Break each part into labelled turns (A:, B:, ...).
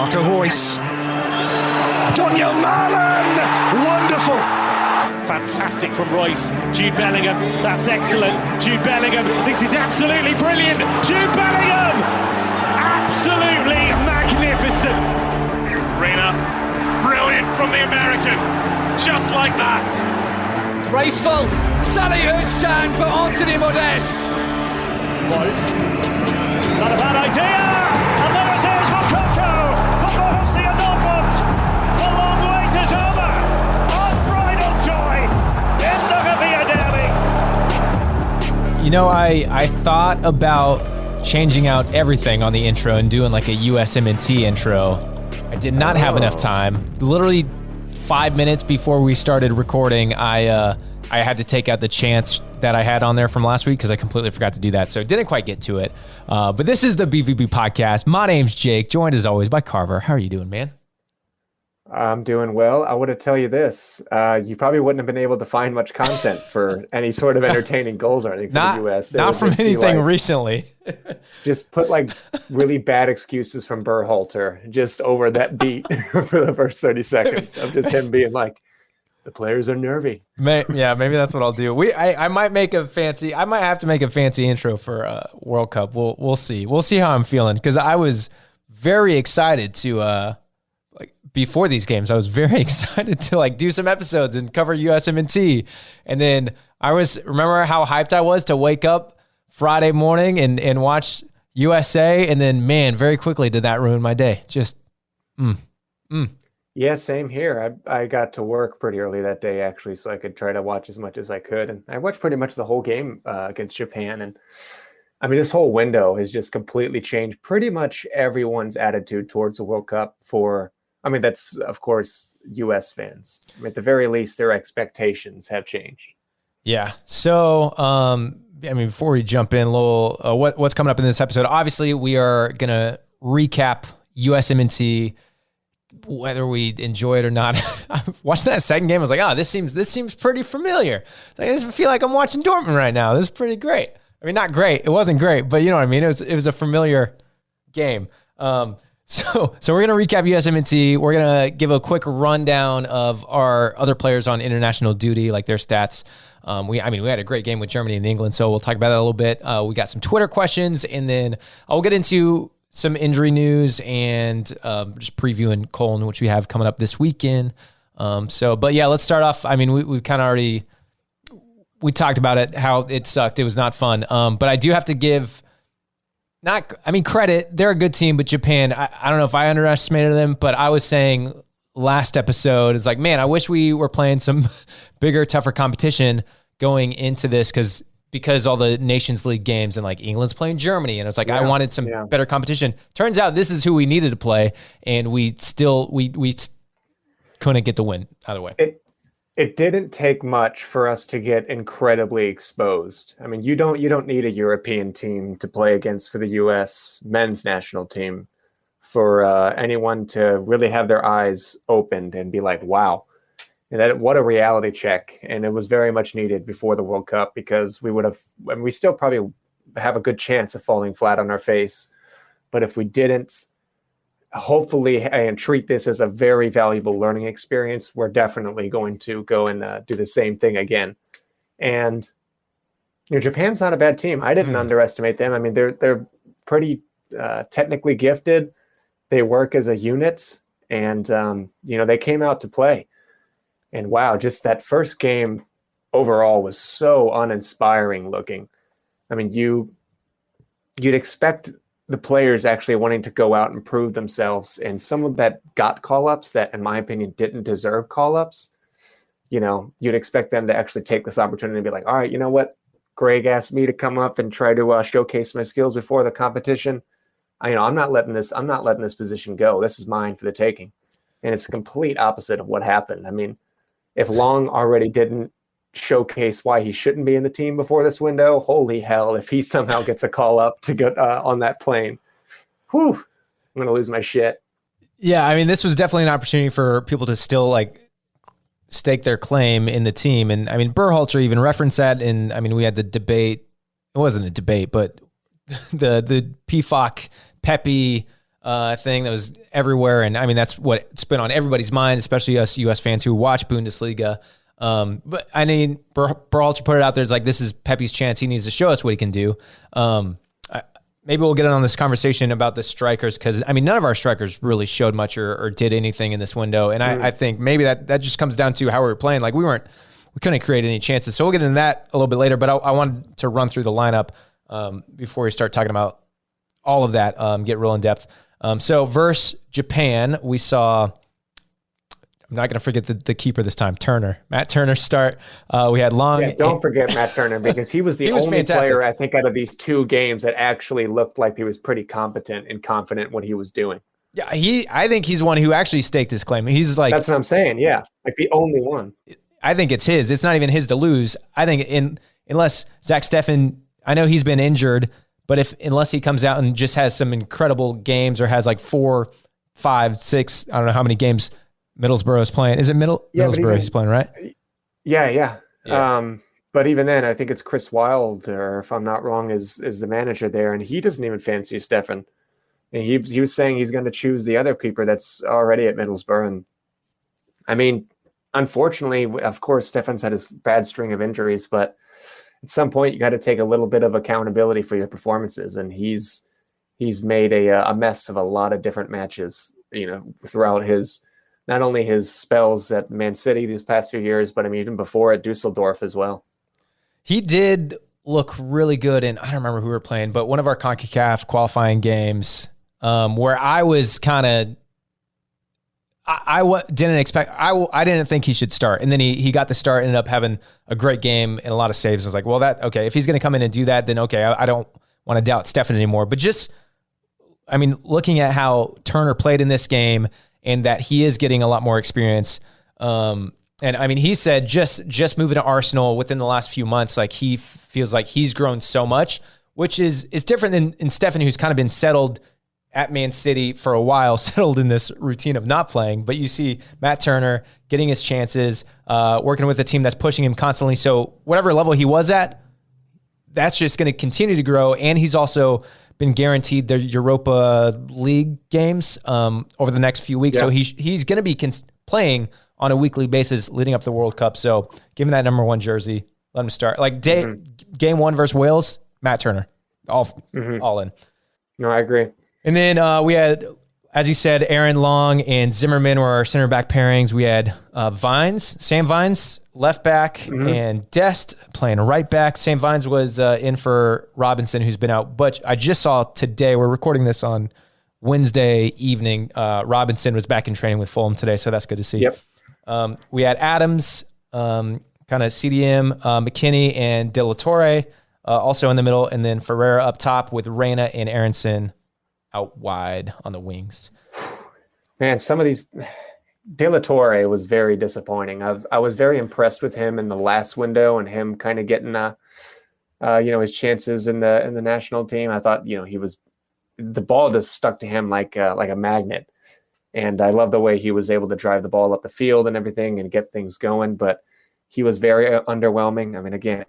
A: Marco Reus. Daniel Malen! Wonderful!
B: Fantastic from Reus. Jude Bellingham, that's excellent. Jude Bellingham, this is absolutely brilliant. Jude Bellingham! Absolutely magnificent.
C: Reina, brilliant from the American. Just like that.
D: Graceful, salute turn for Anthony Modeste.
B: Wolf, not a bad idea. And there it is, Moukoko for Borussia Dortmund. The long wait is over. Unbridled joy in the Revier Derby.
E: You know, I thought about changing out everything on the intro and doing like a USMNT intro. I did not have enough time. Literally 5 minutes before we started recording, I had to take out the chants that I had on there from last week because I completely forgot to do that. So didn't quite get to it. But this is the BVB podcast. My name's Jake, joined as always by Carver. How are you doing, man?
F: I'm doing well. I would have tell you this. You probably wouldn't have been able to find much content for any sort of entertaining goals or anything for the U.S.
E: Not from anything recently.
F: Just put like really bad excuses from Berhalter just over that beat for the first 30 seconds of just him being like, the players are nervy.
E: Maybe that's what I'll do. I might have to make a fancy intro for World Cup. We'll see. We'll see how I'm feeling because I was very excited to before these games, I was very excited to do some episodes and cover USMNT. And then remember how hyped I was to wake up Friday morning and watch USA. And then, man, very quickly did that ruin my day. Just,
F: Yeah, same here. I got to work pretty early that day, actually, so I could try to watch as much as I could. And I watched pretty much the whole game against Japan. And I mean, this whole window has just completely changed pretty much everyone's attitude towards the World Cup that's, of course, U.S. fans. At the very least, their expectations have changed.
E: Yeah. So, before we jump in, Lowell, what's coming up in this episode? Obviously, we are going to recap USMNT, whether we enjoy it or not. Watching that second game, I was like, this seems pretty familiar. I feel like I'm watching Dortmund right now. This is pretty great. I mean, not great. It wasn't great, but you know what I mean? It was a familiar game. So we're going to recap USMNT. We're going to give a quick rundown of our other players on international duty, like their stats. We had a great game with Germany and England, so we'll talk about that a little bit. We got some Twitter questions, and then I'll get into some injury news and just previewing Köln, which we have coming up this weekend. But yeah, let's start off. I mean, we kind of already talked about it, how it sucked. It was not fun. But I do have to give credit. They're a good team, but Japan, I don't know if I underestimated them, but I was saying last episode, it's like, man, I wish we were playing some bigger, tougher competition going into this because all the Nations League games and England's playing Germany. And it's like, I wanted some better competition. Turns out this is who we needed to play. And we couldn't get the win either way.
F: It didn't take much for us to get incredibly exposed. I mean, you don't need a European team to play against for the U.S. men's national team for anyone to really have their eyes opened and be like, wow, what a reality check. And it was very much needed before the World Cup because we still probably have a good chance of falling flat on our face. But if we didn't, hopefully, and treat this as a very valuable learning experience, we're definitely going to go and do the same thing again. And Japan's not a bad team. I didn't underestimate them. I mean, they're pretty technically gifted. They work as a unit, and they came out to play. And wow, just that first game overall was so uninspiring looking. I mean, you'd expect the players actually wanting to go out and prove themselves, and some of that got call-ups that, in my opinion, didn't deserve call-ups. You'd expect them to actually take this opportunity and be like, all right, you know what? Greg asked me to come up and try to showcase my skills before the competition. I'm not letting this position go. This is mine for the taking. And it's the complete opposite of what happened. I mean, if Long already didn't showcase why he shouldn't be in the team before this window, holy hell, if he somehow gets a call up to get on that plane, I'm going to lose my shit.
E: Yeah, I mean, this was definitely an opportunity for people to still stake their claim in the team. And I mean, Berhalter even referenced that. And I mean, we had the debate. It wasn't a debate, but the PFOC Pepe thing that was everywhere. And I mean, that's what's been on everybody's mind, especially us US fans who watch Bundesliga. But I mean, Berhalter put it out there. It's like, this is Pepe's chance. He needs to show us what he can do. Maybe we'll get on this conversation about the strikers, because I mean, none of our strikers really showed much or did anything in this window. And I think maybe that just comes down to how we were playing. Like we couldn't create any chances. So we'll get into that a little bit later, but I wanted to run through the lineup before we start talking about all of that, get real in depth. So versus Japan, we saw, I'm not going to forget the keeper this time, Matt Turner start. We had Long.
F: Yeah, don't forget Matt Turner, because he was the only
E: fantastic
F: player, I think, out of these two games that actually looked like he was pretty competent and confident what he was doing.
E: Yeah, I think he's one who actually staked his claim. He's like,
F: that's what I'm saying. Yeah, like the only one.
E: I think it's his. It's not even his to lose. I think unless Zach Steffen, I know he's been injured, but unless he comes out and just has some incredible games or has like 4, 5, 6, I don't know how many games Middlesbrough is playing. Is it Middlesbrough he's playing, right?
F: Yeah. But even then, I think it's Chris Wilder, if I'm not wrong, is the manager there, and he doesn't even fancy Steffen. And he was saying he's going to choose the other keeper that's already at Middlesbrough. And I mean, unfortunately, of course, Steffen's had his bad string of injuries, but at some point you got to take a little bit of accountability for your performances. And he's made a mess of a lot of different matches, throughout not only his spells at Man City these past few years, but I mean, even before at Dusseldorf as well. He
E: did look really good. And I don't remember who we were playing, but one of our CONCACAF qualifying games, where I was kind of, I didn't think he should start. And then he got the start, ended up having a great game and a lot of saves. I was like, well, okay, if he's going to come in and do that, then okay, I don't want to doubt Steffen anymore. But looking at how Turner played in this game and that he is getting a lot more experience. And I mean, he said just moving to Arsenal within the last few months, like he feels like he's grown so much, which is different than Steffen, who's kind of been settled at Man City for a while, settled in this routine of not playing. But you see Matt Turner getting his chances, working with a team that's pushing him constantly. So whatever level he was at, that's just going to continue to grow. And he's also been guaranteed the Europa League games over the next few weeks. Yeah. So he's going to be playing on a weekly basis leading up to the World Cup. So give him that number 1 jersey. Let him start. Like game 1 versus Wales, Matt Turner, all in.
F: No, I agree.
E: And then we had, as you said, Aaron Long and Zimmerman were our center back pairings. We had Sam Vines, left back, and Dest playing right back. Sam Vines was in for Robinson, who's been out. But I just saw today, we're recording this on Wednesday evening, Robinson was back in training with Fulham today, so that's good to see.
F: Yep.
E: We had Adams, kind of CDM, McKinney, and De La Torre also in the middle, and then Ferreira up top with Reyna and Aronson out wide on the wings.
F: Man, some of these... De La Torre was very disappointing. I was very impressed with him in the last window and him kind of getting, his chances in the national team. I thought, the ball just stuck to him like a magnet. And I love the way he was able to drive the ball up the field and everything and get things going. But he was very underwhelming. I mean, again,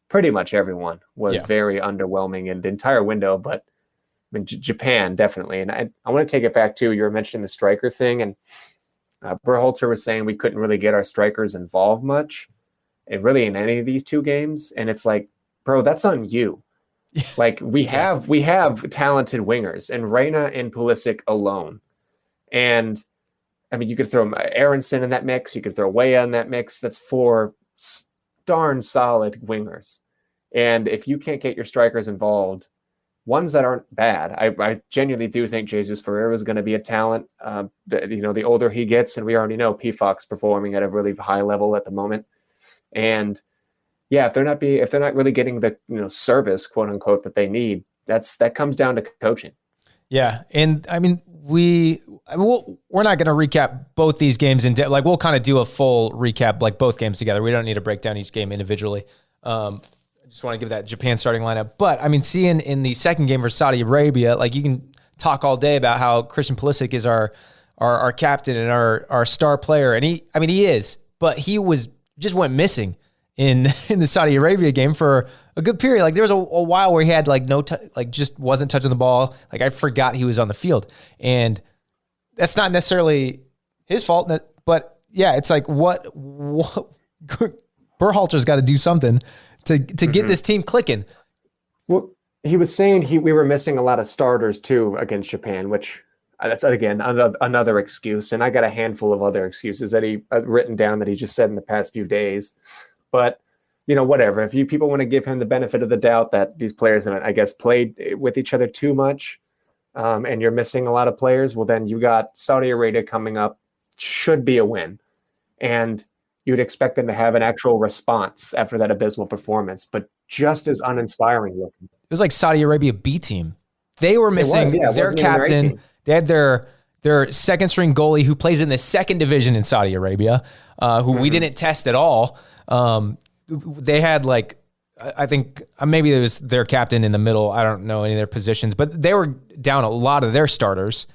F: pretty much everyone was very underwhelming in the entire window. But I mean, Japan, definitely. And I want to take it back to, you were mentioning the striker thing. And Berhalter was saying we couldn't really get our strikers involved much, and really in any of these two games. And it's like, bro, that's on you. Like we have talented wingers, and Reyna and Pulisic alone. And I mean, you could throw Aronson in that mix. You could throw Weah in that mix. That's 4 darn solid wingers. And if you can't get your strikers involved, ones that aren't bad, I genuinely do think Jesus Ferreira is going to be a talent. The older he gets, and we already know P-Fox performing at a really high level at the moment. And yeah, if they're not really getting the service, quote unquote, that they need, that comes down to coaching.
E: Yeah, and I mean we're not going to recap both these games in depth. Like we'll kind of do a full recap, like both games together. We don't need to break down each game individually. I just want to give that Japan starting lineup. But I mean, seeing in the second game versus Saudi Arabia, like you can talk all day about how Christian Pulisic is our captain and our star player, and he is, but he just went missing in the Saudi Arabia game for a good period. Like there was a while where he had like just wasn't touching the ball. Like I forgot he was on the field, and that's not necessarily his fault. But yeah, it's like what Berhalter's got to do something to get this team clicking.
F: Well, he was saying we were missing a lot of starters too against Japan, which that's again another excuse. And I got a handful of other excuses that he written down that he just said in the past few days. But whatever. If people want to give him the benefit of the doubt that these players, I guess, played with each other too much, and you're missing a lot of players, well, then you got Saudi Arabia coming up, should be a win, and you'd expect them to have an actual response after that abysmal performance, but just as uninspiring looking.
E: It was like Saudi Arabia B team. They were missing their captain. They had their second string goalie who plays in the second division in Saudi Arabia, who we didn't test at all. They had I think maybe it was their captain in the middle. I don't know any of their positions, but they were down a lot of their starters.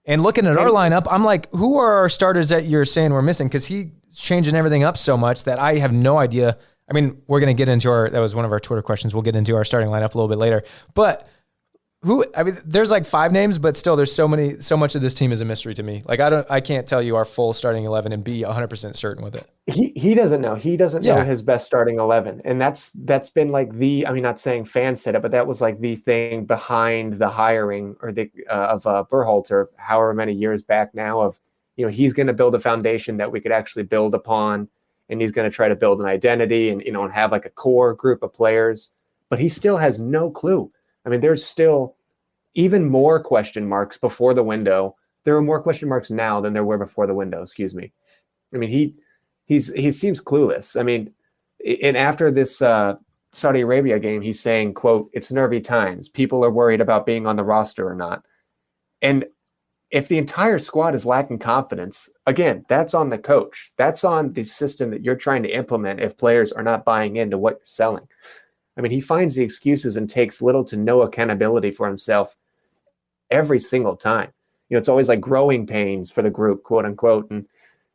E: And looking at our lineup, I'm like, who are our starters that you're saying we're missing? Because he's changing everything up so much that I have no idea. I mean, we're going to get into that was one of our Twitter questions. We'll get into our starting lineup a little bit later. But there's like 5 names, but still there's so much of this team is a mystery to me. Like I can't tell you our full starting 11 and be 100% certain with it.
F: He doesn't know. He doesn't know his best starting 11. And that's been like not saying fans said it, but that was like the thing behind the hiring or of Berhalter, however many years back now, of, he's going to build a foundation that we could actually build upon. And he's going to try to build an identity and, and have like a core group of players, but he still has no clue. I mean, there's still even more question marks before the window. There are more question marks now than there were before the window. Excuse me. I mean, he seems clueless. I mean, and after this Saudi Arabia game, he's saying, quote, "It's nervy times. People are worried about being on the roster or not." And if the entire squad is lacking confidence, again, that's on the coach. That's on the system that you're trying to implement if players are not buying into what you're selling. I mean, he finds the excuses and takes little to no accountability for himself every single time. It's always like growing pains for the group, quote unquote. And,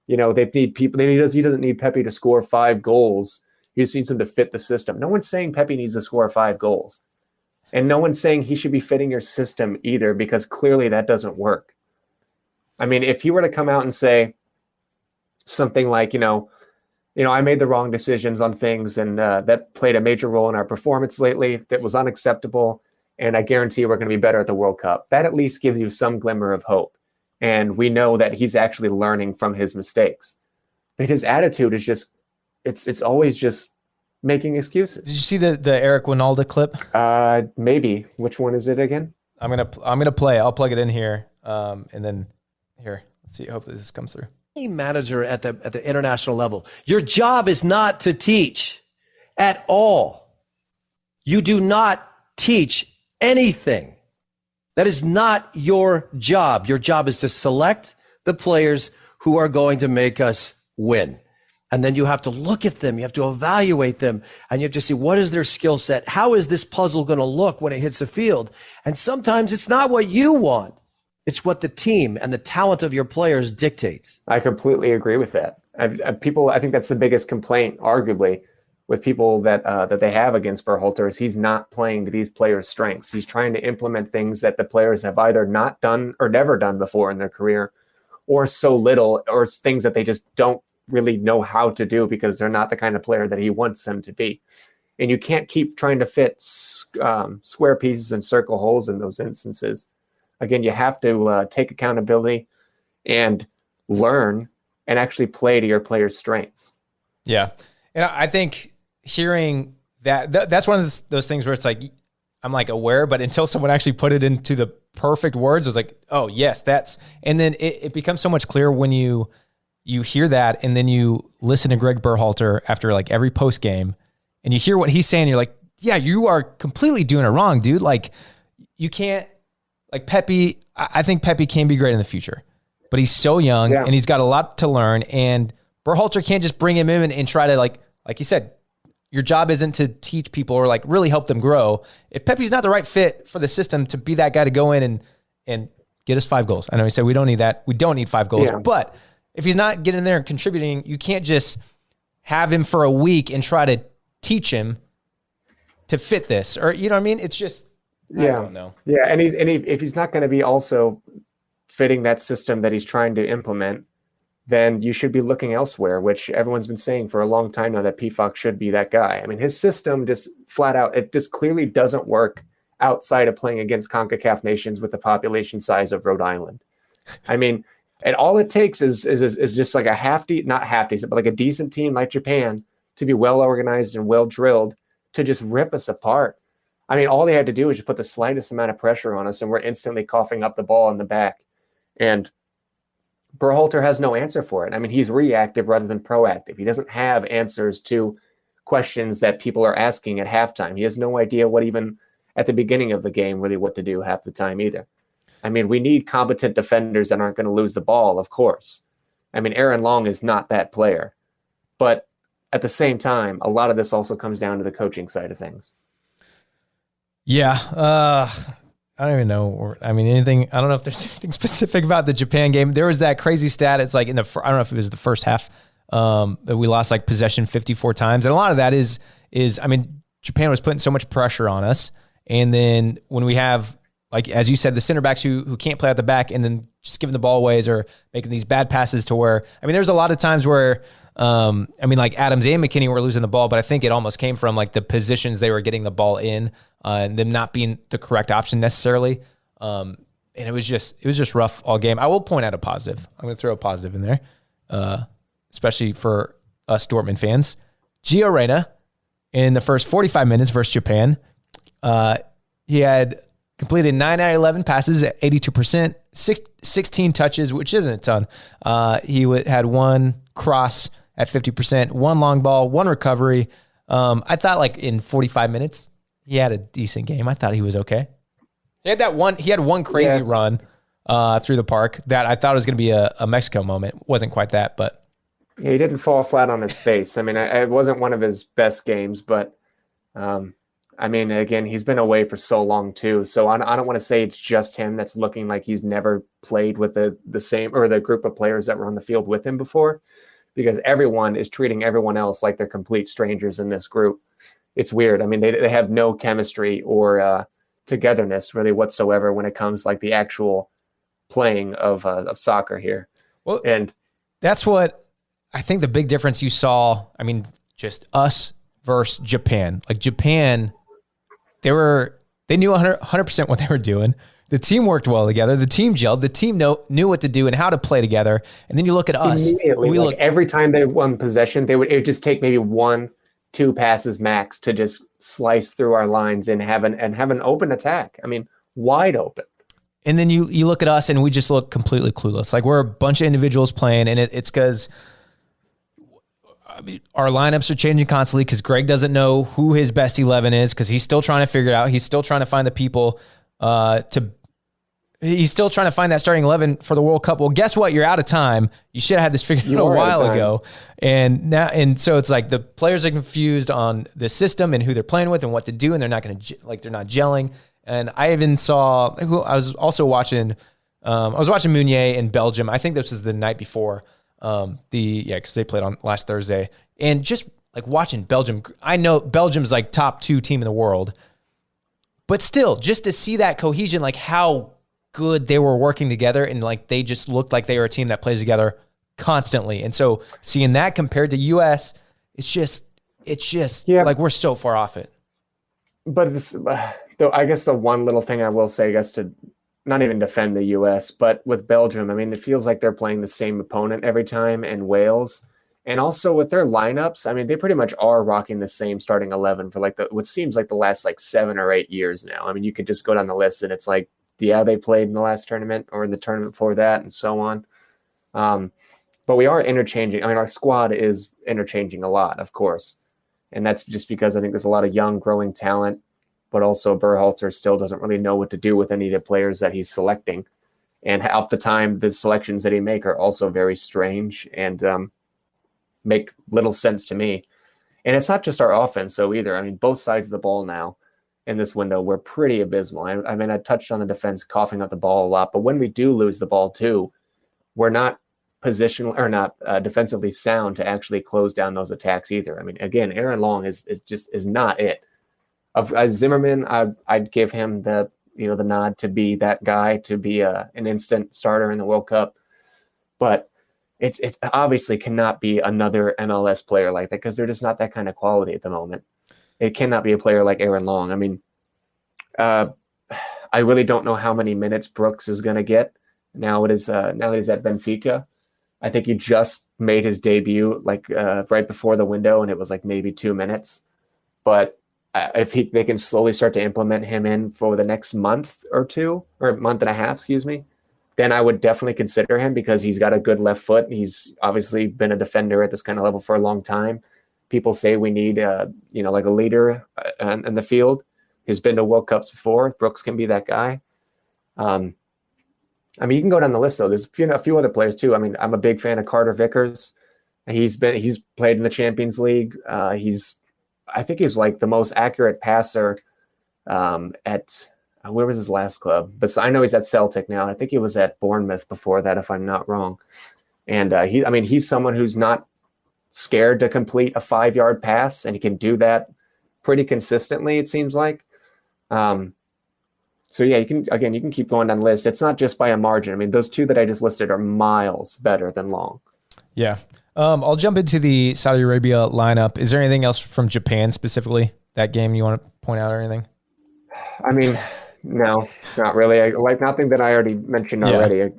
F: they need people. He doesn't need Pepe to score 5 goals. He just needs him to fit the system. No one's saying Pepe needs to score 5 goals. And no one's saying he should be fitting your system either, because clearly that doesn't work. I mean, if he were to come out and say something like, I made the wrong decisions on things, and that played a major role in our performance lately. That was unacceptable, and I guarantee we're going to be better at the World Cup. That at least gives you some glimmer of hope, and we know that he's actually learning from his mistakes. But his attitude is just, it's always just making excuses.
E: Did you see the Eric Wynalda clip?
F: Maybe. Which one is it again?
E: I'm gonna play. I'll plug it in here, and then here. Let's see. Hopefully this comes through.
G: Manager at the international level. Your job is not to teach at all. You do not teach anything. That is not your job. Your job is to select the players who are going to make us win. And then you have to look at them. You have to evaluate them, and you have to see what is their skill set. How is this puzzle going to look when it hits the field? And sometimes it's not what you want. It's what the team and the talent of your players dictates.
F: I completely agree with that. I think that's the biggest complaint, arguably, with people that they have against Berhalter, is he's not playing to these players' strengths. He's trying to implement things that the players have either not done or never done before in their career, or so little, or things that they just don't really know how to do because they're not the kind of player that he wants them to be. And you can't keep trying to fit square pieces and circle holes in those instances. Again, you have to take accountability and learn and actually play to your players' strengths.
E: Yeah. And I think hearing that's one of those things where it's like, I'm like aware, but until someone actually put it into the perfect words, it was like, oh yes, and then it becomes so much clearer when you hear that, and then you listen to Greg Berhalter after like every post game, and you hear what he's saying. You're like, yeah, you are completely doing it wrong, dude. Like you can't, like Pepe, I think Pepe can be great in the future, but he's so young and he's got a lot to learn, and Berhalter can't just bring him in and try to like you said, your job isn't to teach people or like really help them grow. If Pepe's not the right fit for the system to be that guy to go in and get us 5 goals. I know he said we don't need that. We don't need 5 goals, but if he's not getting there and contributing, you can't just have him for a week and try to teach him to fit this, or you know what I mean? It's just, I don't know.
F: Yeah, and if he's not going to be also fitting that system that he's trying to implement, then you should be looking elsewhere, which everyone's been saying for a long time now that PFOC should be that guy. I mean, his system just flat out, it just clearly doesn't work outside of playing against CONCACAF nations with the population size of Rhode Island. I mean, and all it takes is just like not half decent, but like a decent team like Japan to be well organized and well drilled to just rip us apart. I mean, all they had to do is just put the slightest amount of pressure on us, and we're instantly coughing up the ball in the back. And Berhalter has no answer for it. I mean, he's reactive rather than proactive. He doesn't have answers to questions that people are asking at halftime. He has no idea what even at the beginning of the game really what to do half the time either. I mean, we need competent defenders that aren't going to lose the ball, of course. I mean, Aaron Long is not that player. But at the same time, a lot of this also comes down to the coaching side of things.
E: Yeah. I don't even know. I mean, anything, I don't know if there's anything specific about the Japan game. There was that crazy stat. It's like I don't know if it was the first half that we lost like possession 54 times. And a lot of that is, I mean, Japan was putting so much pressure on us. And then when we have, like, as you said, the center backs who can't play at the back and then just giving the ball away or making these bad passes to where, I mean, there's a lot of times where, I mean, like Adams and McKinney were losing the ball, but I think it almost came from like the positions they were getting the ball in and them not being the correct option necessarily. And it was just rough all game. I will point out a positive. I'm going to throw a positive in there, especially for us Dortmund fans. Gio Reyna in the first 45 minutes versus Japan, he had completed 9 out of 11 passes at 82%, 16 touches, which isn't a ton. He had one cross at 50%, one long ball, one recovery. I thought like in 45 minutes, he had a decent game. I thought he was okay. He had one crazy run through the park that I thought was going to be a Mexico moment. Wasn't quite that, but.
F: Yeah, he didn't fall flat on his face. I mean, it wasn't one of his best games, but I mean, again, he's been away for so long too. So I don't want to say it's just him that's looking like he's never played with the same or the group of players that were on the field with him before, because everyone is treating everyone else like they're complete strangers in this group. It's weird. I mean, they have no chemistry or togetherness really whatsoever when it comes like the actual playing of soccer here.
E: Well,
F: and
E: that's what I think the big difference you saw. I mean, just us versus Japan. Like Japan, they knew 100% what they were doing. The team worked well together. The team gelled. The team knew what to do and how to play together. And then you look at us.
F: Immediately, every time they won possession, it would just take maybe 1-2 passes max to just slice through our lines and have an open attack. I mean, wide open.
E: And then you look at us and we just look completely clueless. Like we're a bunch of individuals playing, and it's because our lineups are changing constantly because Greg doesn't know who his best 11 is because he's still trying to figure it out. He's still trying to find the people he's still trying to find that starting 11 for the World Cup. Well, guess what? You're out of time. You should have had this figured out a while ago. And so it's like the players are confused on the system and who they're playing with and what to do, and they're not they're not gelling. And I even saw I was also watching Meunier in Belgium. I think this was the night before. Because they played on last Thursday, and just like watching Belgium, I know Belgium's like top 2 team in the world, but still just to see that cohesion, like how good they were working together, and like they just looked like they were a team that plays together constantly. And so seeing that compared to US, it's just like we're so far off it.
F: But though, I guess the one little thing I will say, I guess, to not even defend the U.S., but with Belgium, I mean, it feels like they're playing the same opponent every time, and Wales. And also with their lineups, I mean, they pretty much are rocking the same starting 11 for like what seems like the last like 7 or 8 years now. I mean, you could just go down the list and it's like, yeah, they played in the last tournament or in the tournament before that and so on. But we are interchanging. I mean, our squad is interchanging a lot, of course. And that's just because I think there's a lot of young, growing talent, but also Berhalter still doesn't really know what to do with any of the players that he's selecting. And half the time, the selections that he make are also very strange and make little sense to me. And it's not just our offense, though, either. I mean, both sides of the ball now in this window were pretty abysmal. I mean, I touched on the defense coughing up the ball a lot, but when we do lose the ball, too, we're not not defensively sound to actually close down those attacks either. I mean, again, Aaron Long is not it. Of Zimmerman, I'd give him the nod to be that guy, to be an instant starter in the World Cup, but it obviously cannot be another MLS player like that, because they're just not that kind of quality at the moment. It cannot be a player like Aaron Long. I mean, I really don't know how many minutes Brooks is going to get now that he's at Benfica. I think he just made his debut right before the window, and it was like maybe 2 minutes. But if they can slowly start to implement him in for the next month or two, or month and a half, then I would definitely consider him, because he's got a good left foot. He's obviously been a defender at this kind of level for a long time. People say we need, like a leader in the field who's been to World Cups before. Brooks can be that guy. I mean, you can go down the list though. There's a few other players too. I mean, I'm a big fan of Carter Vickers. He's played in the Champions League. I think he's like the most accurate passer at where was his last club? But I know he's at Celtic now. I think he was at Bournemouth before that, if I'm not wrong. And he's someone who's not scared to complete a 5-yard pass, and he can do that pretty consistently, it seems like. So yeah, you can keep going down the list. It's not just by a margin. I mean, those two that I just listed are miles better than Long.
E: Yeah. I'll jump into the Saudi Arabia lineup. Is there anything else from Japan specifically, that game, you want to point out or anything?
F: I mean, no, not really. Nothing that I already mentioned already.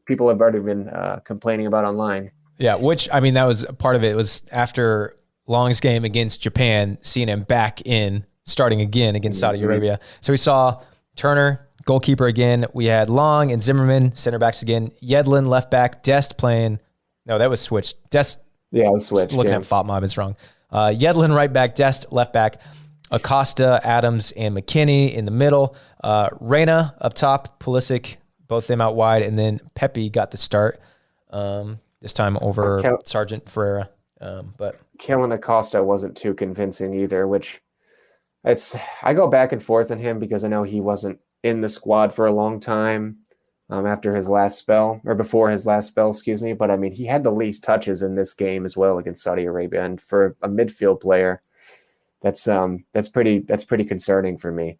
F: People have already been complaining about online. Yeah,
E: which, I mean, that was part of it. It was after Long's game against Japan, seeing him back in, starting again against Saudi Arabia. So we saw Turner, goalkeeper again. We had Long and Zimmerman, center backs again. Yedlin, left back. Dest playing. No, that was switched. Dest.
F: Yeah, it was switched.
E: Looking at FOTMob, it's wrong. Yedlin, right back. Dest, left back. Acosta, Adams, and McKinney in the middle. Reyna up top. Pulisic, both them out wide. And then Pepe got the start. This time over Sergeant Ferreira. But
F: Killing Acosta wasn't too convincing either, which I go back and forth on him, because I know he wasn't in the squad for a long time after his last spell, or before his last spell, but I mean, he had the least touches in this game as well against Saudi Arabia, and for a midfield player, that's pretty concerning for me.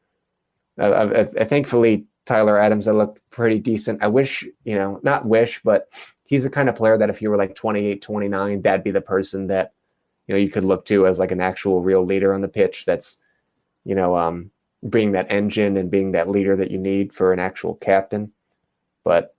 F: Thankfully, Tyler Adams, I looked pretty decent. I wish, not wish, but he's the kind of player that if you were like 28, 29, that'd be the person that, you could look to as like an actual real leader on the pitch. That's, being that engine and being that leader that you need for an actual captain. But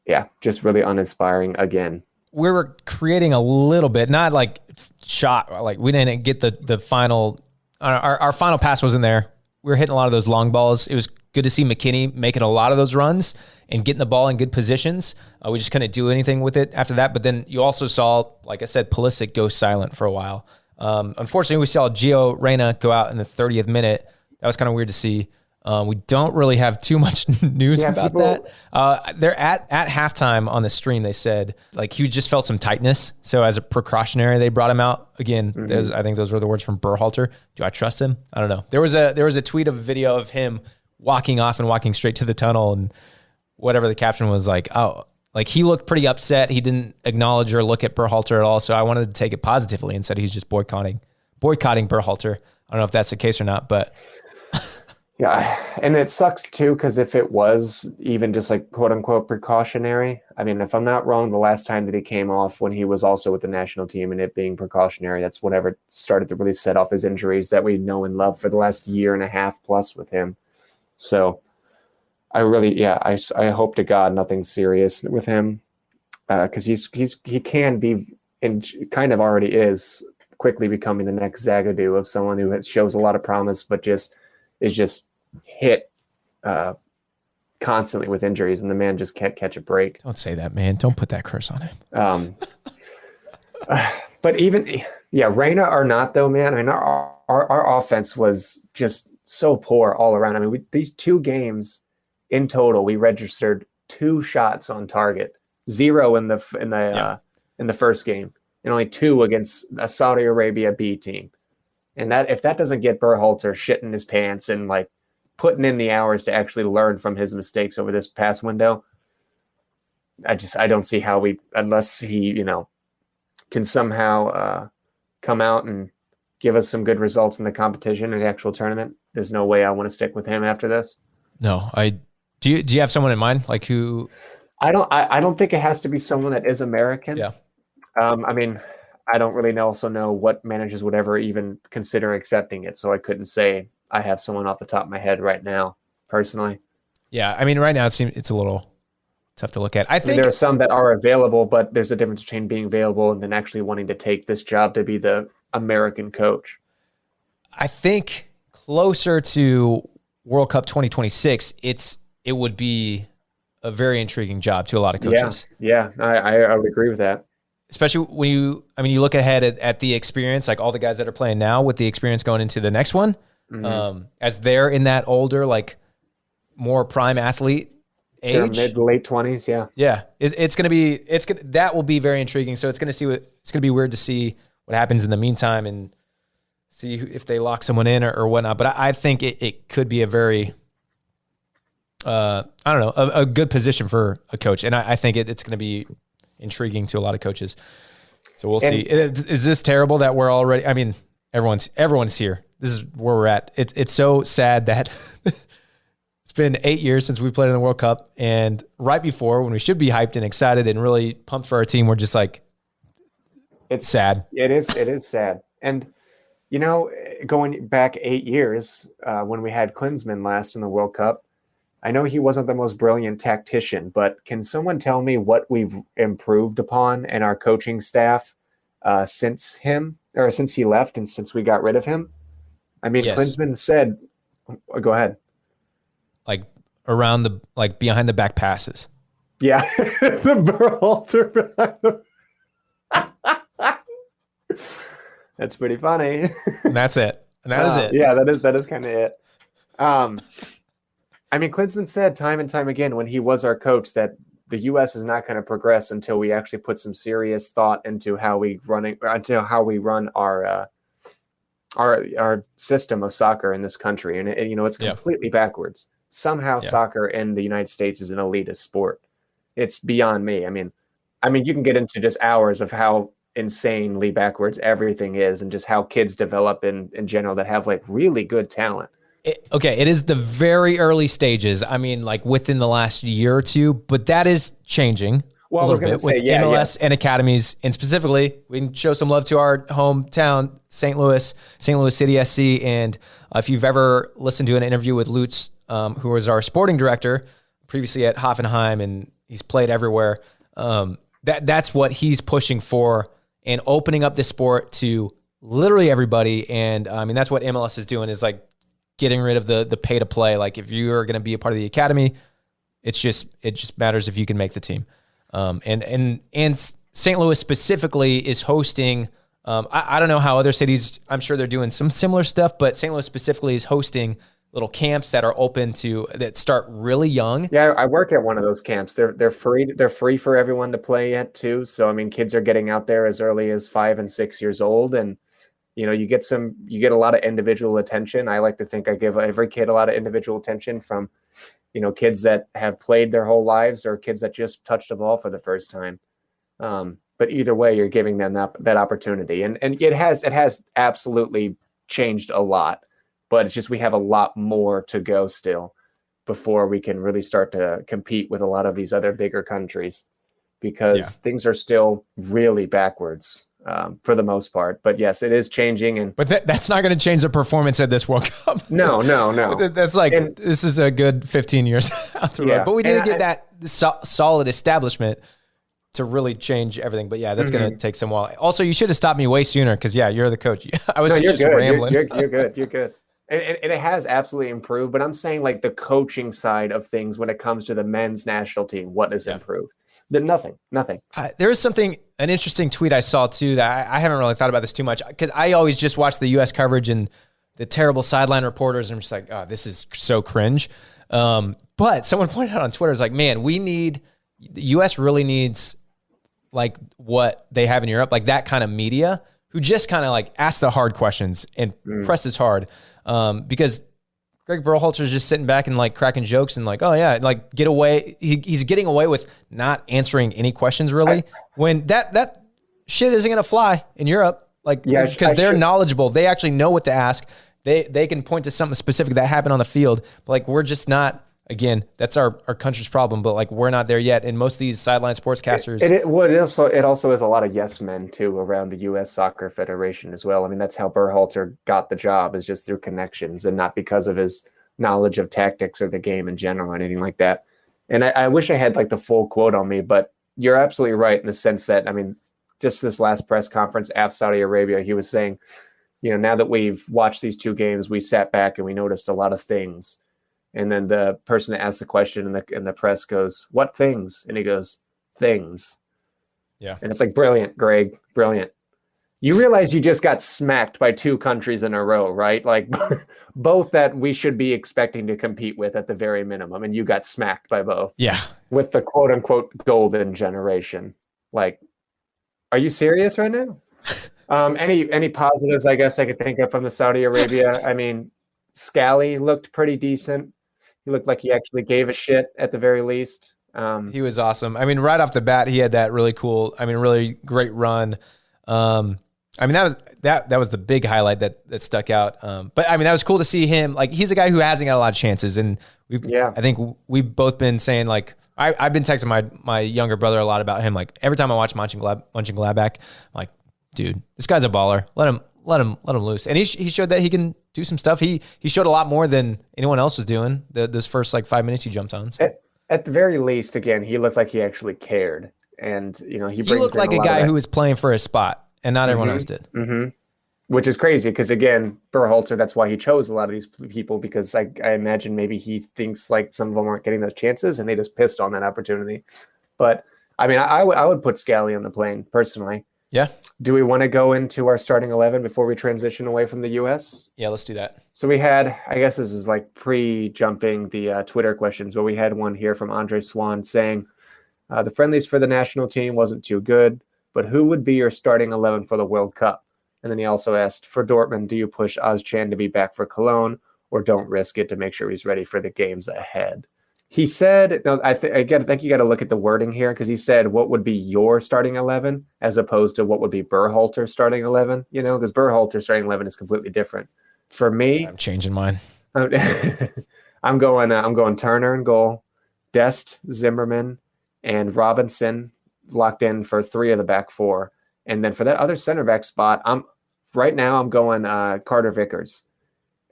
F: yeah, just really uninspiring again.
E: We were creating a little bit, not like shot, like we didn't get the final, our final pass wasn't there. We were hitting a lot of those long balls. It was good to see McKinney making a lot of those runs and getting the ball in good positions. We just couldn't do anything with it after that. But then you also saw, like I said, Pulisic go silent for a while. Unfortunately, we saw Gio Reyna go out in the 30th minute. That was kind of weird to see. We don't really have too much news about that. They're at halftime on the stream. They said like he just felt some tightness. So as a precautionary, they brought him out again. I think those were the words from Berhalter. Do I trust him? I don't know. There was a tweet of a video of him walking off and walking straight to the tunnel, and whatever the caption was like, oh, like he looked pretty upset. He didn't acknowledge or look at Berhalter at all. So I wanted to take it positively and said he's just boycotting Berhalter. I don't know if that's the case or not, but
F: yeah. And it sucks too, because if it was even just like quote unquote precautionary, I mean, if I'm not wrong, the last time that he came off when he was also with the national team and it being precautionary, that's whatever started to really set off his injuries that we know and love for the last year and a half plus with him. So I really, I hope to God nothing serious with him, because he can be, and kind of already is, quickly becoming the next Zagadou of someone who shows a lot of promise, but is just hit constantly with injuries, and the man just can't catch a break.
E: Don't say that, man. Don't put that curse on him.
F: But even, Reyna or not though, man, I mean, our offense was just so poor all around. I mean, these 2 games in total, we registered 2 shots on target, 0 in the first game, and only 2 against a Saudi Arabia B team. And that, if that doesn't get Berhalter shitting his pants and like putting in the hours to actually learn from his mistakes over this past window, I don't see how unless he, can somehow come out and give us some good results in the competition in the actual tournament. There's no way I want to stick with him after this.
E: No, do you have someone in mind? Like who?
F: I don't think it has to be someone that is American.
E: Yeah.
F: I mean, I don't really also know what managers would ever even consider accepting it. So I couldn't say I have someone off the top of my head right now, personally.
E: Yeah. I mean, right now it's a little tough to look at. I think
F: there are some that are available, but there's a difference between being available and then actually wanting to take this job to be the American coach.
E: I think closer to World Cup 2026, it would be a very intriguing job to a lot of coaches.
F: Yeah, I would agree with that.
E: Especially when you look ahead at the experience, like all the guys that are playing now with the experience going into the next one, as they're in that older, like more prime athlete age,
F: mid to late 20s.
E: Yeah. That will be very intriguing. So it's going to be weird to see what happens in the meantime and see if they lock someone in or whatnot. But I think it could be a very, a good position for a coach. And I think it's going to be intriguing to a lot of coaches. So we'll see. Is this terrible that we're already, I mean, everyone's here. This is where we're at. It's so sad that it's been 8 years since we played in the World Cup. And right before, when we should be hyped and excited and really pumped for our team, we're just like, it's sad.
F: It is sad. And, going back 8 years, when we had Klinsmann last in the World Cup, I know he wasn't the most brilliant tactician, but can someone tell me what we've improved upon in our coaching staff since he left and since we got rid of him? I mean, yes. Klinsmann said, go ahead.
E: Like behind the back passes.
F: Yeah. The Berhalter. That's pretty funny.
E: And that's it. And that is it.
F: Yeah, that is kind of it. I mean, Klinsmann said time and time again when he was our coach that the U.S. is not going to progress until we actually put some serious thought into how we run our system of soccer in this country. And it's completely backwards. Somehow soccer in the United States is an elitist sport. It's beyond me. I mean, you can get into just hours of how insanely backwards everything is and just how kids develop in general that have like really good talent.
E: It is the very early stages. I mean, like within the last year or two, but that is changing a little bit with MLS and academies. And specifically, we can show some love to our hometown, St. Louis City SC. And if you've ever listened to an interview with Lutz, who was our sporting director previously at Hoffenheim, and he's played everywhere, that's what he's pushing for and opening up the sport to literally everybody. And I mean, that's what MLS is doing, is like getting rid of the pay to play. Like if you are going to be a part of the academy, it just matters if you can make the team. And St. Louis specifically is hosting, I don't know how other cities, I'm sure they're doing some similar stuff, but St. Louis specifically is hosting little camps that are that start really young.
F: Yeah, I work at one of those camps. They're free. They're free for everyone to play at too. So I mean, kids are getting out there as early as 5 and 6 years old, and you get a lot of individual attention. I like to think I give every kid a lot of individual attention from, kids that have played their whole lives or kids that just touched a ball for the first time. But either way, you're giving them that opportunity, and it has absolutely changed a lot. But it's just we have a lot more to go still before we can really start to compete with a lot of these other bigger countries, because things are still really backwards for the most part. But yes, it is changing. But
E: that's not going to change the performance at this World Cup.
F: No.
E: That's this is a good 15 years out the road. But we need to get that solid establishment to really change everything. But that's going to take some while. Also, you should have stopped me way sooner because you're the coach. I was just rambling.
F: You're good. You're good. And it has absolutely improved, but I'm saying like the coaching side of things when it comes to the men's national team, what has improved? Nothing.
E: There is an interesting tweet I saw too that I haven't really thought about this too much, because I always just watch the U.S. coverage and the terrible sideline reporters, and I'm just like, oh, this is so cringe. But someone pointed out on Twitter, is like, man, the U.S. really needs like what they have in Europe, like that kind of media who just kind of like asks the hard questions and presses hard. Because Greg Berhalter's just sitting back and like cracking jokes and like, oh yeah, like get away. He's getting away with not answering any questions really. When that shit isn't gonna fly in Europe, like because they're knowledgeable. They actually know what to ask. They can point to something specific that happened on the field. But like we're just not. Again, that's our country's problem, but like we're not there yet. And most of these sideline sportscasters,
F: it also is a lot of yes men too around the U.S. Soccer Federation as well. I mean, that's how Berhalter got the job, is just through connections and not because of his knowledge of tactics or the game in general or anything like that. And I wish I had like the full quote on me, but you're absolutely right in the sense that, I mean, just this last press conference after Saudi Arabia, he was saying, now that we've watched these two games, we sat back and we noticed a lot of things. And then the person that asked the question in the press goes, "What things?" And he goes, "Things."
E: Yeah.
F: And it's like, brilliant, Greg, brilliant. You realize you just got smacked by two countries in a row, right? Like both that we should be expecting to compete with at the very minimum. And you got smacked by both.
E: Yeah.
F: With the quote unquote golden generation. Like, are you serious right now? Any positives I guess I could think of from the Saudi Arabia? I mean, Scally looked pretty decent. He looked like he actually gave a shit at the very least.
E: He was awesome. I mean, right off the bat, he had that really great run. I mean, that was the big highlight that stuck out. But I mean, that was cool to see him. Like, he's a guy who hasn't got a lot of chances, and I think we've both been saying, like, I've been texting my younger brother a lot about him. Like, every time I watch Mönchengladbach, I'm like, dude, this guy's a baller. Let him loose. And he showed that he can do some stuff. He showed a lot more than anyone else was doing. Those first like 5 minutes he jumped on. So.
F: At the very least, again, he looked like he actually cared, and he
E: looked like a guy who was playing for his spot, and not everyone else did.
F: Mm-hmm. Which is crazy because again, Berhalter, that's why he chose a lot of these people, because I imagine maybe he thinks like some of them aren't getting those chances, and they just pissed on that opportunity. But I mean, I would put Scally on the plane personally.
E: Yeah.
F: Do we want to go into our starting 11 before we transition away from the U.S.?
E: Yeah, let's do that.
F: So we had, I guess this is like pre-jumping the Twitter questions, but we had one here from Andre Swan saying, the friendlies for the national team wasn't too good, but who would be your starting 11 for the World Cup? And then he also asked, for Dortmund, do you push Ozcan to be back for Cologne, or don't risk it to make sure he's ready for the games ahead? He said, no, I think you got to look at the wording here, because he said, what would be your starting 11 as opposed to what would be Berhalter's starting 11, because Berhalter's starting 11 is completely different. For me,
E: I'm changing mine.
F: I'm going Turner in goal, Dest, Zimmerman, and Robinson locked in for 3 of the back 4. And then for that other center back spot, I'm going Carter Vickers.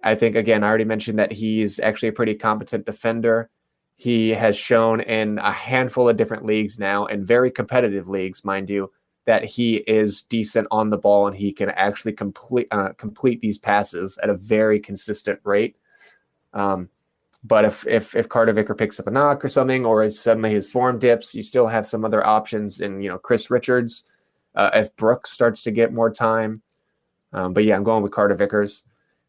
F: I think, again, I already mentioned that he's actually a pretty competent defender. He has shown in a handful of different leagues now, and very competitive leagues, mind you, that he is decent on the ball and he can actually complete these passes at a very consistent rate. But if Carter Vicker picks up a knock or something, or suddenly his form dips, you still have some other options in Chris Richards. If Brooks starts to get more time, but yeah, I'm going with Carter Vickers.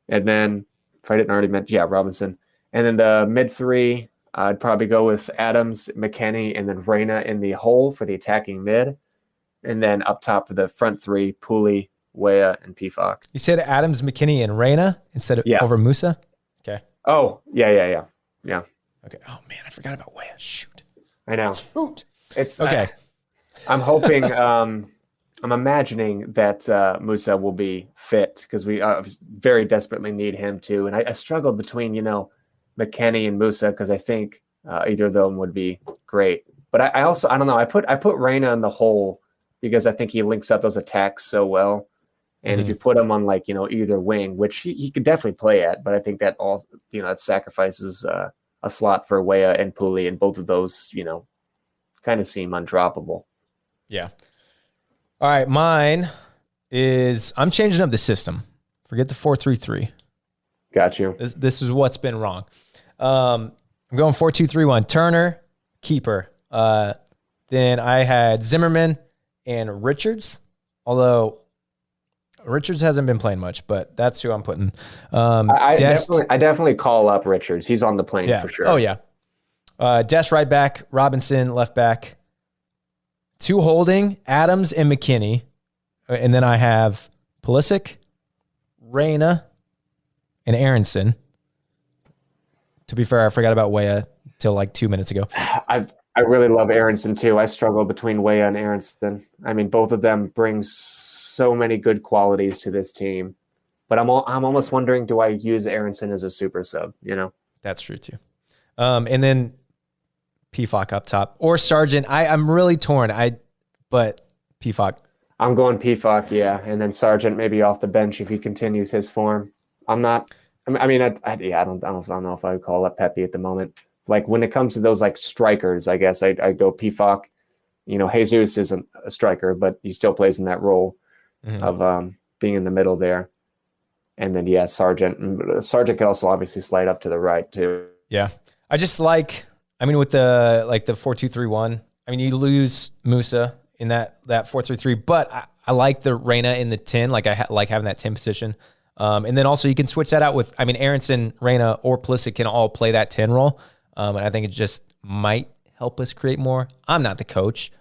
F: And then if I didn't already mention, Robinson. And then the mid 3. I'd probably go with Adams, McKennie, and then Reyna in the hole for the attacking mid. And then up top for the front 3, Pooley, Weah, and Pifak.
E: You said Adams, McKennie, and Reyna instead of over Musa? Okay.
F: Oh, yeah.
E: Okay. Oh, man, I forgot about Weah. Shoot.
F: I know.
E: Shoot.
F: It's
E: okay.
F: I'm hoping, I'm imagining that Musa will be fit, because we very desperately need him too. And I struggled between, McKennie and Musa, because I think either of them would be great. But I don't know. I put Reyna in the hole because I think he links up those attacks so well. And if you put him on either wing, which he could definitely play at, but I think that all that sacrifices a slot for Weah and Pooley, and both of those kind of seem undroppable.
E: Yeah. All right, mine is I'm changing up the system. Forget the 4-3-3.
F: Got you.
E: This is what's been wrong. I'm going 4-2-3-1. Turner, keeper. Then I had Zimmerman and Richards, although Richards hasn't been playing much, but that's who I'm putting.
F: I definitely call up Richards. He's on the plane for sure.
E: Oh, yeah. Dest right back, Robinson left back. 2 holding, Adams and McKennie. And then I have Pulisic, Reyna, and Aronson. To be fair, I forgot about Weah till like 2 minutes ago.
F: I really love Aronson too. I struggle between Weah and Aronson. I mean, both of them bring so many good qualities to this team. But I'm almost wondering, do I use Aronson as a super sub? You know,
E: that's true too. And then Pefok up top or Sargent. I'm really torn. But Pefok.
F: I'm going Pefok, yeah, and then Sargent maybe off the bench if he continues his form. I don't know if I would call it Pepe at the moment. Like when it comes to those like strikers, I guess I go Pefok. You know, Jesus isn't a striker, but he still plays in that role of being in the middle there. And then Sargent. Sargent can also obviously slide up to the right too.
E: Yeah, I just like. I mean, with the 4-2-3-1. I mean, you lose Musa in that 4-3-3, but I like the Reyna in the 10. Like I like having that 10 position. And then also you can switch that out with. I mean, Aronson, Reyna, or Pulisic can all play that 10 role. And I think it just might help us create more. I'm not the coach.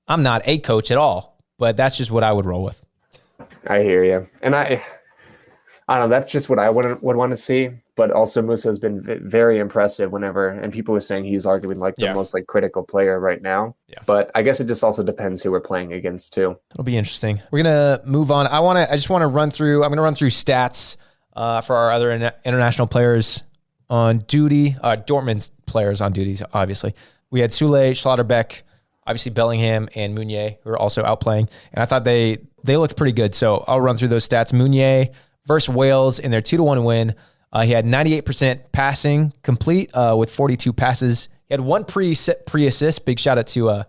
E: I'm not a coach at all, but that's just what I would roll with.
F: I hear you. And I don't know, that's just what I would want to see. But also Musa has been very impressive and people are saying he's arguably like the most like critical player right now. Yeah. But I guess it just also depends who we're playing against too.
E: It'll be interesting. We're going to move on. I'm going to run through stats for our other international players on duty, Dortmund's players on duties, obviously. We had Sule, Schlotterbeck, obviously Bellingham, and Meunier, who are also out playing. And I thought they looked pretty good. So I'll run through those stats. Meunier versus Wales in their 2-1 win. He had 98% passing complete with 42 passes. He had one pre-assist. Big shout out to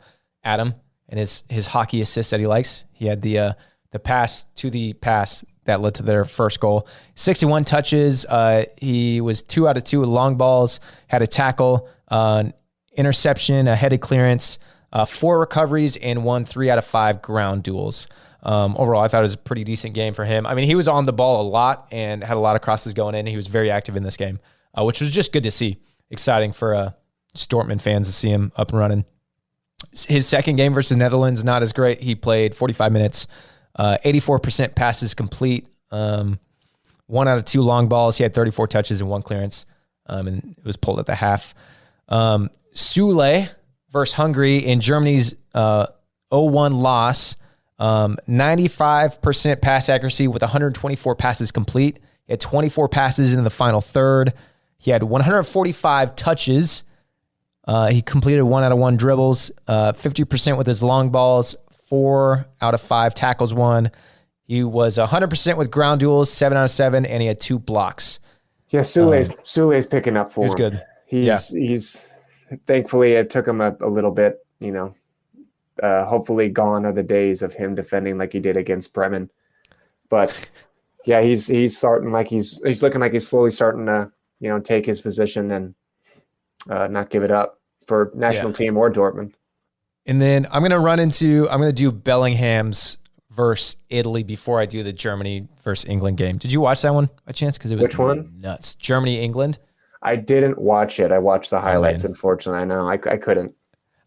E: Adam and his hockey assist that he likes. He had the pass to the pass that led to their first goal. 61 touches. He was 2 out of 2 with long balls, had a tackle, interception, a headed clearance, 4 recoveries, and won 3 out of 5 ground duels. Overall, I thought it was a pretty decent game for him. I mean, he was on the ball a lot and had a lot of crosses going in. He was very active in this game, which was just good to see. Exciting for Dortmund fans to see him up and running. His second game versus Netherlands, not as great. He played 45 minutes, 84% passes complete, 1 out of 2 long balls. He had 34 touches and 1 clearance, and it was pulled at the half. Sule versus Hungary in Germany's 0-1 loss. 95% pass accuracy with 124 passes complete. He had 24 passes in the final third. He had 145 touches. He completed 1 out of 1 dribbles, 50% with his long balls, 4 out of 5 tackles won. He was 100% with ground duels, 7 out of 7, and he had 2 blocks.
F: Yeah, Sule's picking up for him.
E: He's good.
F: He's thankfully it took him a little bit, you know. Hopefully gone are the days of him defending like he did against Bremen. But yeah, he's starting like he's looking like he's slowly starting to, you know, take his position and not give it up for national team or Dortmund.
E: And then I'm going to do Bellingham's versus Italy before I do the Germany versus England game. Did you watch that one by chance? Because it was
F: Which one?
E: Nuts. Germany, England.
F: I didn't watch it. I watched the highlights. Unfortunately, I know I couldn't.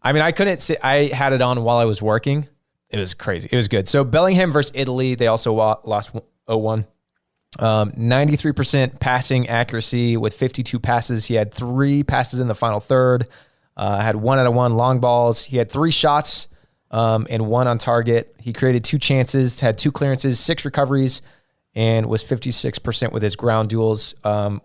E: I mean, I couldn't sit. I had it on while I was working. It was crazy. It was good. So Bellingham versus Italy. They also lost 0-1. 93% passing accuracy with 52 passes. He had 3 passes in the final third. Had 1 out of 1 long balls. He had 3 shots and 1 on target. He created 2 chances, had 2 clearances, 6 recoveries, and was 56% with his ground duels,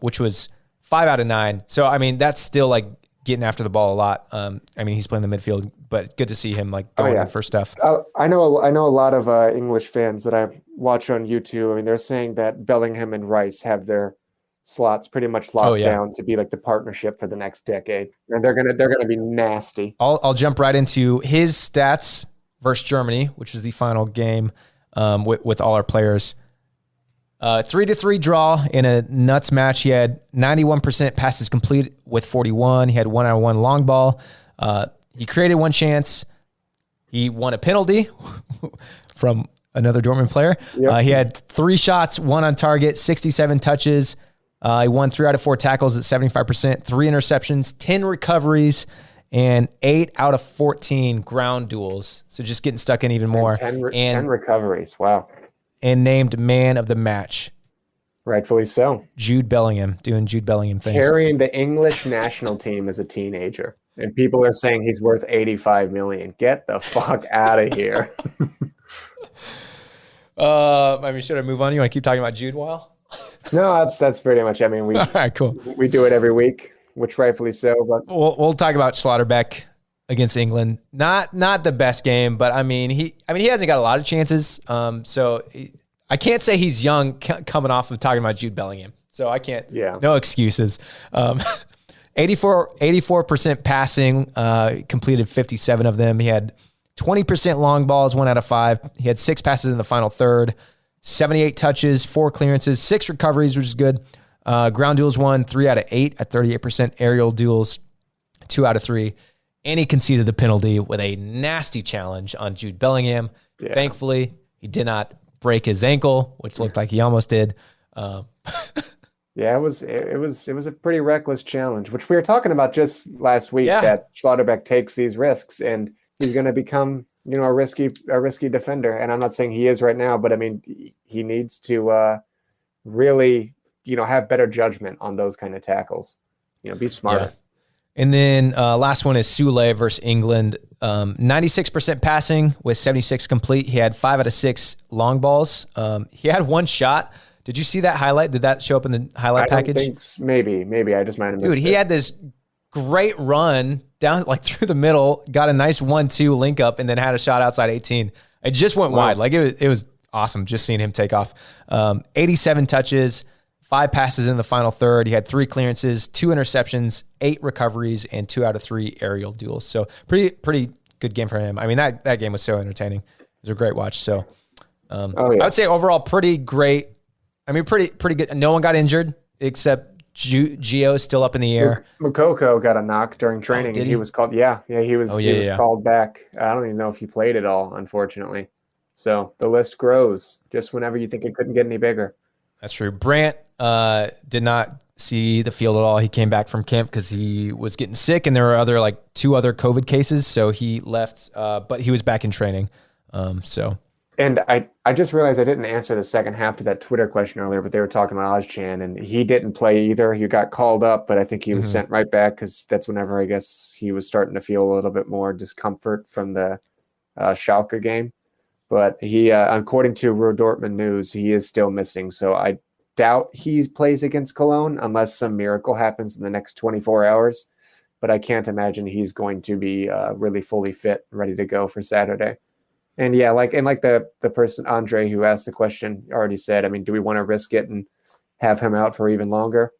E: which was 5 out of 9. So, I mean, that's still like getting after the ball a lot. I mean, he's playing the midfield, but good to see him like going in for stuff.
F: I know a lot of English fans that I watch on YouTube. I mean, they're saying that Bellingham and Rice have their slots pretty much locked down to be like the partnership for the next decade, and they're gonna be nasty.
E: I'll jump right into his stats versus Germany, which was the final game with all our players. 3-3 draw in a nuts match. He had 91% passes complete with 41. He had 1 out of 1 long ball. He created 1 chance. He won a penalty from another Dortmund player. Yep. He had 3 shots, 1 on target, 67 touches. He won 3 out of 4 tackles at 75%, 3 interceptions, 10 recoveries, and 8 out of 14 ground duels. So just getting stuck in even more.
F: 10 recoveries. Wow.
E: And named man of the match.
F: Rightfully so.
E: Jude Bellingham doing Jude Bellingham things.
F: Carrying the English national team as a teenager. And people are saying he's worth $85 million. Get the fuck out of here.
E: Should I move on? You want to keep talking about Jude a while?
F: No, that's pretty much. I mean,
E: All right, cool.
F: we do it every week, which rightfully so. But
E: We'll talk about Schlotterbeck against England. Not the best game, but he hasn't got a lot of chances. I can't say he's young coming off of talking about Jude Bellingham. So I can't.
F: Yeah.
E: No excuses. 84% passing, completed 57 of them. He had 20% long balls, 1 out of 5. He had 6 passes in the final third, 78 touches, 4 clearances, 6 recoveries, which is good. Ground duels 1, 3 out of 8 at 38%. Aerial duels 2 out of 3. And he conceded the penalty with a nasty challenge on Jude Bellingham. Yeah. Thankfully, he did not break his ankle, which looked like he almost did.
F: Yeah, it was a pretty reckless challenge, which we were talking about just last week. Yeah. That Schlotterbeck takes these risks, and he's going to become, a risky defender. And I'm not saying he is right now, but I mean, he needs to really, have better judgment on those kind of tackles. Be smarter.
E: Yeah. And then last one is Sule versus England. 96% passing with 76 complete. He had 5 out of 6 long balls. He had 1 shot. Did you see that highlight? Did that show up in the highlight package?
F: I don't think maybe. I just might have missed it.
E: Dude, he had this great run down through the middle, got a nice 1-2 link up, and then had a shot outside 18. It just went wide. It was awesome just seeing him take off. 87 touches, 5 passes in the final third. He had 3 clearances, 2 interceptions, 8 recoveries, and 2 out of 3 aerial duels. So pretty good game for him. I mean, that game was so entertaining. It was a great watch. So I would say overall pretty great. I mean, pretty good. No one got injured except Gio still up in the air.
F: Moukoko got a knock during training. He was called. He was called back. I don't even know if he played at all, unfortunately. So the list grows just whenever you think it couldn't get any bigger.
E: That's true. Brandt did not see the field at all. He came back from camp because he was getting sick, and there were 2 other COVID cases, so he left. But he was back in training.
F: And I just realized I didn't answer the second half to that Twitter question earlier, but they were talking about Ozchan, and he didn't play either. He got called up, but I think he was sent right back because that's whenever I guess he was starting to feel a little bit more discomfort from the Schalke game. But he, according to Dortmund News, he is still missing. So I doubt he plays against Cologne unless some miracle happens in the next 24 hours. But I can't imagine he's going to be really fully fit, ready to go for Saturday. And yeah, like the person, Andre, who asked the question already said, I mean, do we want to risk it and have him out for even longer?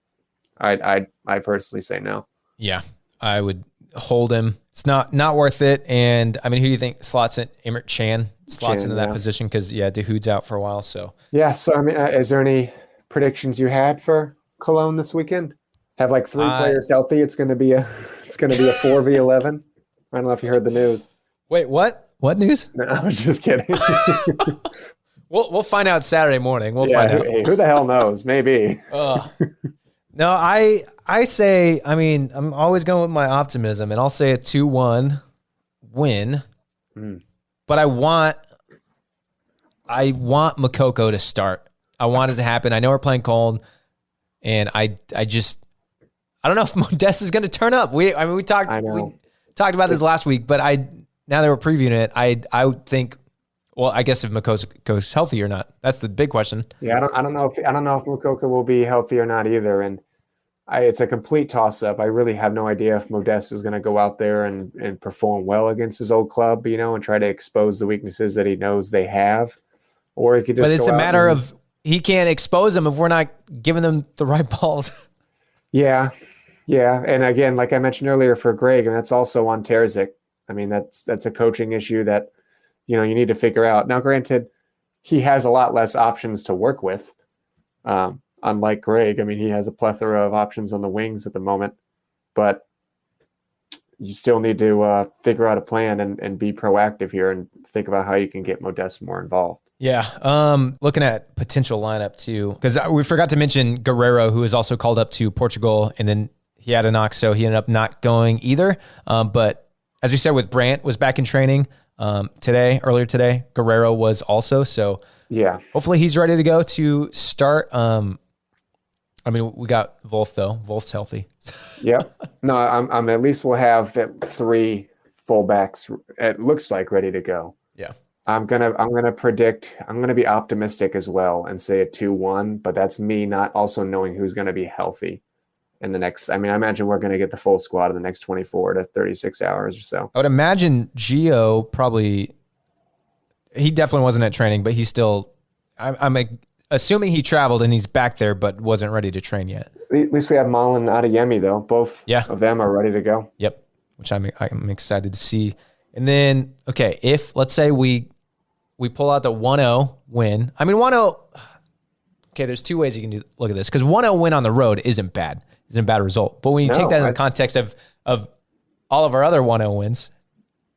F: I personally say no.
E: Yeah, I would hold him. It's not worth it. And I mean, who do you think slots in? Emert Can slots into that position because Dahoud's out for a while. So
F: yeah. So I mean, is there any predictions you had for Cologne this weekend? Have 3 players healthy? It's going to be a 4v11. I don't know if you heard the news.
E: Wait, what? What news?
F: No, I was just kidding.
E: We'll find out Saturday morning. We'll find out.
F: Who the hell knows? Maybe.
E: No, I say, I mean, I'm always going with my optimism, and I'll say a 2-1 win. But I want Moukoko to start. I want it to happen. I know we're playing Köln, and I don't know if Modeste is going to turn up. We talked about this last week, but now that we're previewing it, I would think, well, I guess if Moukoko healthy or not, that's the big question.
F: Yeah, I don't know if Moukoko will be healthy or not either, and it's a complete toss-up. I really have no idea if Modeste is going to go out there and perform well against his old club, and try to expose the weaknesses that he knows they have, or he could just. But
E: it's a matter of he can't expose them if we're not giving them the right balls.
F: Yeah, and again, like I mentioned earlier for Greg, and that's also on Terzic. I mean, that's a coaching issue that, you need to figure out. Now, granted, he has a lot less options to work with. Unlike Greg, I mean, he has a plethora of options on the wings at the moment, but you still need to figure out a plan and be proactive here and think about how you can get Modeste more involved.
E: Yeah. Looking at potential lineup too, because we forgot to mention Guerrero, who is also called up to Portugal, and then he had a knock, so he ended up not going either. But as we said, with Brandt was back in training earlier today. Guerrero was also. So
F: yeah,
E: hopefully he's ready to go to start. I mean, we got Wolf though. Wolf's healthy.
F: Yeah. No, I'm at least we'll have 3 fullbacks. It looks like ready to go.
E: Yeah.
F: I'm gonna predict. I'm gonna be optimistic as well and say a 2-1. But that's me not also knowing who's gonna be healthy in the next. I mean, I imagine we're gonna get the full squad in the next 24 to 36 hours or so.
E: I would imagine Gio probably. He definitely wasn't at training, but he's still. I'm assuming he traveled and he's back there, but wasn't ready to train yet.
F: At least we have Malin and Adeyemi, though. Both of them are ready to go.
E: Yep, which I'm excited to see. And then, okay, if let's say we pull out the 1-0 win. I mean, 1-0. Okay, there's 2 ways you can look at this because 1-0 win on the road isn't bad. Isn't a bad result. But when you take that in the context of all of our other 1-0 wins,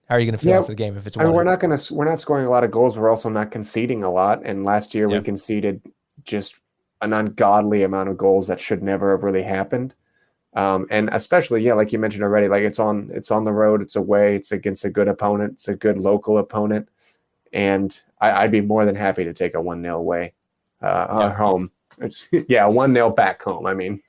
E: how are you going to feel after the game if it's 1-0?
F: I mean, we're not scoring a lot of goals. We're also not conceding a lot. And last year we conceded just an ungodly amount of goals that should never have really happened. And especially, like you mentioned already, like it's on the road, it's away, it's against a good opponent, it's a good local opponent. And I'd be more than happy to take a 1-0 away home. It's 1-0 back home. I mean,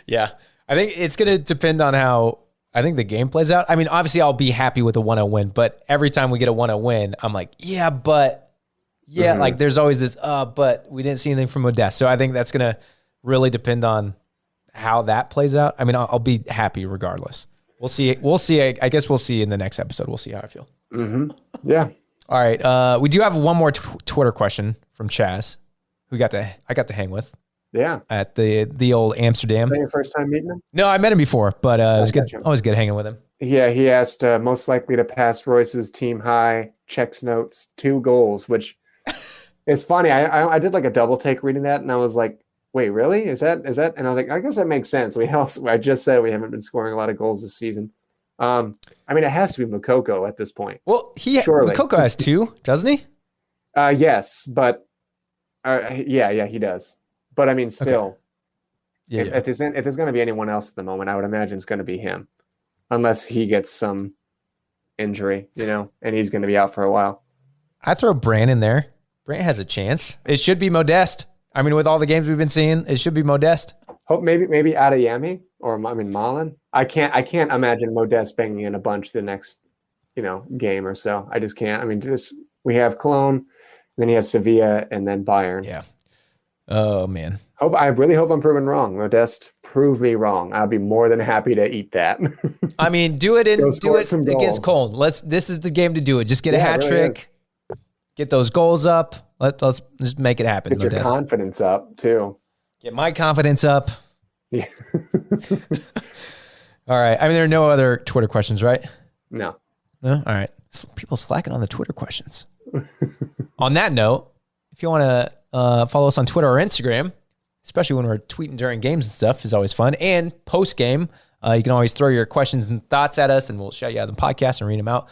E: yeah, I think it's going to depend on how I think the game plays out. I mean, obviously I'll be happy with a 1-0 win, but every time we get a 1-0 win, I'm like, like there's always this, but we didn't see anything from Modeste. So I think that's going to really depend on how that plays out. I mean, I'll be happy regardless. We'll see. I guess we'll see in the next episode. We'll see how I feel.
F: Mm-hmm. Yeah.
E: All right. We do have one more Twitter question from Chaz, who I got to hang with.
F: Yeah.
E: At the old Amsterdam.
F: Is that your first time meeting him?
E: No, I met him before, but it was good. Always good hanging with him.
F: Yeah, he asked most likely to pass Royce's team high checks notes 2 goals, which is funny. I did like a double take reading that, and I was like, wait, really? Is that? And I was like, I guess that makes sense. I just said we haven't been scoring a lot of goals this season. I mean, it has to be Moukoko at this point.
E: Well, Moukoko has 2, doesn't he?
F: Yes, but he does. But I mean, still, if there's going to be anyone else at the moment, I would imagine it's going to be him, unless he gets some injury, and he's going to be out for a while.
E: I throw Brand in there. Brand has a chance. It should be Modeste. I mean, with all the games we've been seeing, it should be Modeste.
F: Hope maybe Adeyemi or Malin. I can't imagine Modeste banging in a bunch the next, game or so. I just can't. I mean, we have Cologne, then you have Sevilla, and then Bayern.
E: Yeah. Oh man.
F: I really hope I'm proven wrong. Modeste, prove me wrong. I'll be more than happy to eat that.
E: I mean, do it against Köln. This is the game to do it. Just get a hat trick. Get those goals up. Let's just make it happen.
F: Get your confidence up too.
E: Get my confidence up.
F: Yeah.
E: All right. I mean, there are no other Twitter questions, right?
F: No.
E: All right. People slacking on the Twitter questions. On that note, if you want to follow us on Twitter or Instagram, especially when we're tweeting during games and stuff, is always fun. And post game, you can always throw your questions and thoughts at us, and we'll shout you out on the podcast and read them out.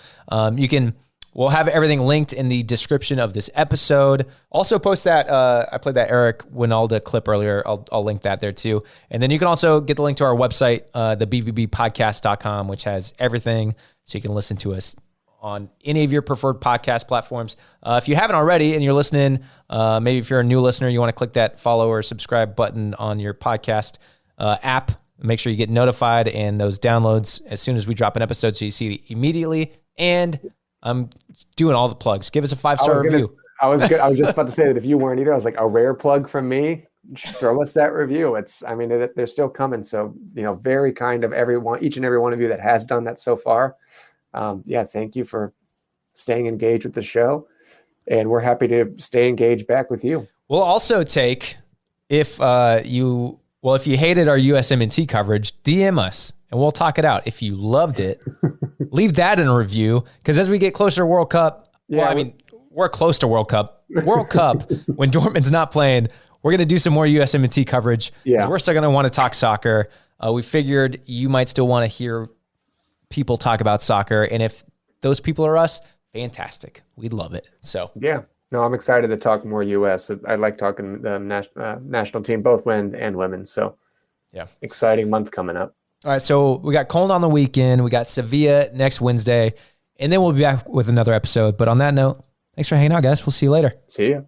E: We'll have everything linked in the description of this episode. Also post that, I played that Eric Wynalda clip earlier. I'll link that there too. And then you can also get the link to our website, thebvbpodcast.com, which has everything so you can listen to us on any of your preferred podcast platforms. If you haven't already and you're listening, maybe if you're a new listener, you want to click that follow or subscribe button on your podcast app. Make sure you get notified and those downloads as soon as we drop an episode so you see it immediately. And I'm doing all the plugs. Give us a 5-star review.
F: I was just about to say that if you weren't either, I was like, a rare plug from me. Throw us that review. They're still coming. So, very kind of each and every one of you that has done that so far. Thank you for staying engaged with the show, and we're happy to stay engaged back with you.
E: We'll also take, if you hated our USMNT coverage, DM us and we'll talk it out. If you loved it, leave that in a review, because as we get closer to World Cup, we're close to World Cup. World Cup, when Dortmund's not playing, we're going to do some more USMNT coverage. Yeah. We're still going to want to talk soccer. We figured you might still want to hear people talk about soccer, and if those people are us, fantastic. We'd love it. So
F: no, I'm excited to talk more US. I like talking the national team, both men and women. So exciting month coming up.
E: All right, so we got Köln on the weekend, we got Sevilla next Wednesday, and then we'll be back with another episode. But on that note, thanks for hanging out, guys. We'll see you later.
F: See ya.